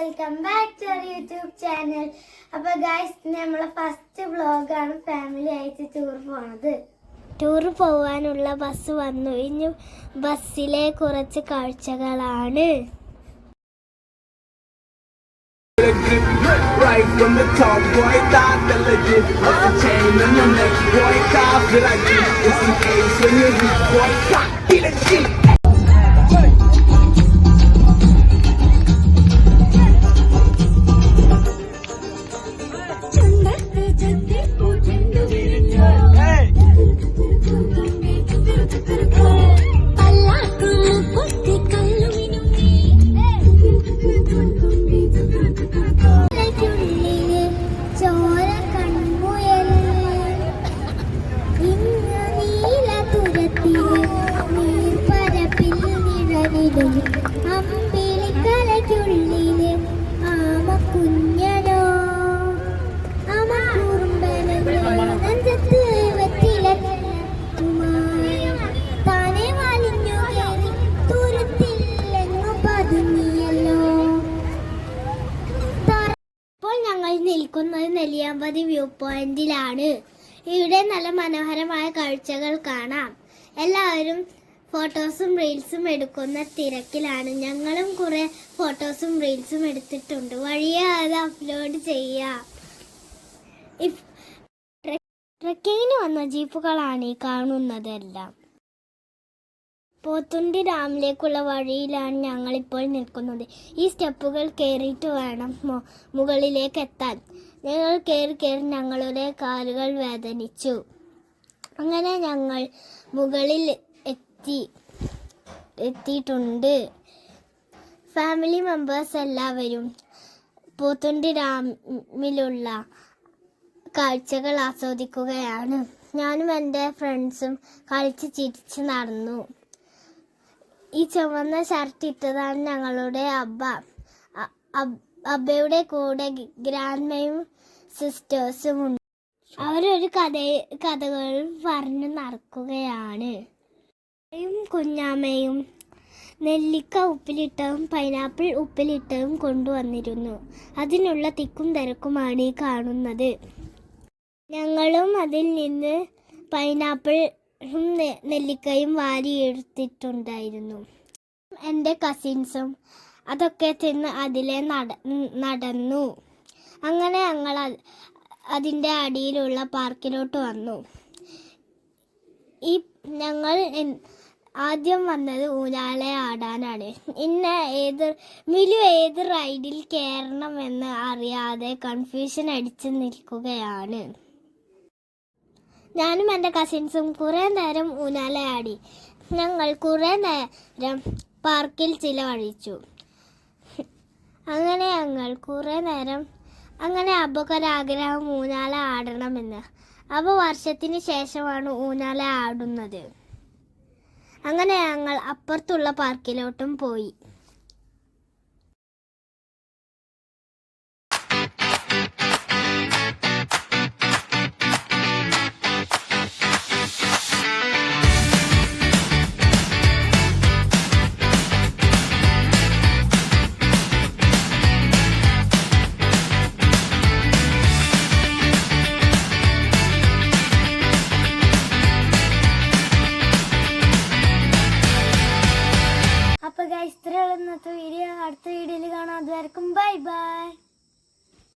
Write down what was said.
Welcome back to our YouTube channel. അപ്പോൾ guys, നമ്മളെ first വ്ളോഗാണ് ഫാമിലി ആയിട്ട് ടൂർ പോകാനുള്ള ബസ് വന്നു. ഇനി ബസ്സിലെ കുറച്ച് കാഴ്ചകളാണ്. Right from the top, boy, thought the legit. What's the chain on your neck, boy, car feel like it. It's an ace when you hit, boy, car feel like it. അമ്പിളിക്കലയ്ക്കുള്ളില് ആമ കുഞ്ഞനോ ആമ കുറുമ്പനഞ്ചത്ത് താനെ വലിഞ്ഞു കയറി തുരത്തില്ലെന്നു പതുങ്ങിയല്ലോ. ഇപ്പോൾ ഞങ്ങൾ നിൽക്കുന്നത് നെല്ലിയാമ്പതി വ്യൂ പോയിന്റിലാണ്. ഇവിടെ നല്ല മനോഹരമായ കാഴ്ചകൾ കാണാം. എല്ലാവരും ഫോട്ടോസും റീൽസും എടുക്കുന്ന തിരക്കിലാണ്. ഞങ്ങളും കുറെ ഫോട്ടോസും റീൽസും എടുത്തിട്ടുണ്ട്. വഴിയെ അത് അപ്ലോഡ് ചെയ്യാം. ട്രെക്കിങ്ങിന് വന്ന ജീപ്പുകളാണ് ഈ കാണുന്നതെല്ലാം. പോത്തുണ്ടി ഡാമിലേക്കുള്ള വഴിയിലാണ് ഞങ്ങളിപ്പോൾ നിൽക്കുന്നത്. ഈ സ്റ്റെപ്പുകൾ കയറിയിട്ട് വേണം മുകളിലേക്ക് എത്താൻ. ഞങ്ങൾ കയറി ഞങ്ങളുടെ കാലുകൾ വേദനിച്ചു. അങ്ങനെ ഞങ്ങൾ മുകളിൽ എത്തിയിട്ടുണ്ട്. ഫാമിലി മെമ്പേഴ്സ് എല്ലാവരും പോത്തുണ്ടി ഡാമിലുള്ള കാഴ്ചകൾ ആസ്വദിക്കുകയാണ്. ഞാനും എൻ്റെ ഫ്രണ്ട്സും കളിച്ച് ചിരിച്ച് നടന്നു. ഈ ചുവന്ന ഷർട്ട് ഇട്ടതാണ് ഞങ്ങളുടെ അബ്ബ. അബ്ബയുടെ കൂടെ ഗ്രാൻഡ്മയും സിസ്റ്റേഴ്സും ഉണ്ട്. അവരൊരു കഥകൾ പറഞ്ഞു നടക്കുകയാണ്. കുഞ്ഞാമ്മയും നെല്ലിക്ക ഉപ്പിലിട്ടതും പൈനാപ്പിൾ ഉപ്പിലിട്ടതും കൊണ്ടുവന്നിരുന്നു. അതിനുള്ള തിക്കും തിരക്കുമാണ് ഈ കാണുന്നത്. ഞങ്ങളും അതിൽ നിന്ന് പൈനാപ്പിളും നെല്ലിക്കയും വാരിയെടുത്തിട്ടുണ്ടായിരുന്നു. എൻ്റെ കസിൻസും അതൊക്കെ തിന്ന് അതിലെ നടന്നു. അങ്ങനെ ഞങ്ങൾ അതിൻ്റെ അടിയിലുള്ള പാർക്കിലോട്ട് വന്നു. ഞങ്ങൾ ആദ്യം വന്നത് ഊഞ്ഞാല ആടാനാണ്. മിലു ഏത് റൈഡിൽ കയറണമെന്ന് അറിയാതെ കൺഫ്യൂഷൻ അടിച്ച് നിൽക്കുകയാണ്. ഞാനും എൻ്റെ കസിൻസും കുറേ നേരം ഊഞ്ഞാല ആടി. ഞങ്ങൾ കുറേ നേരം പാർക്കിൽ ചിലവഴിച്ചു. അങ്ങനെ അബക്കൊരാഗ്രഹം ഊഞ്ഞാല ആടണമെന്ന്. അപ്പോൾ വർഷത്തിന് ശേഷമാണ് ഊഞ്ഞാല ആടുന്നത്. അങ്ങനെ ഞങ്ങൾ അപ്പുറത്തുള്ള പാർക്കിലോട്ടും പോയി. അപ്പോൾ ഗൈസ്, ഇത്രയുള്ള ഇന്നത്തെ വീഡിയോ. അടുത്ത വീഡിയോയിൽ കാണാം. അതുവരെക്കും ബൈ ബൈ.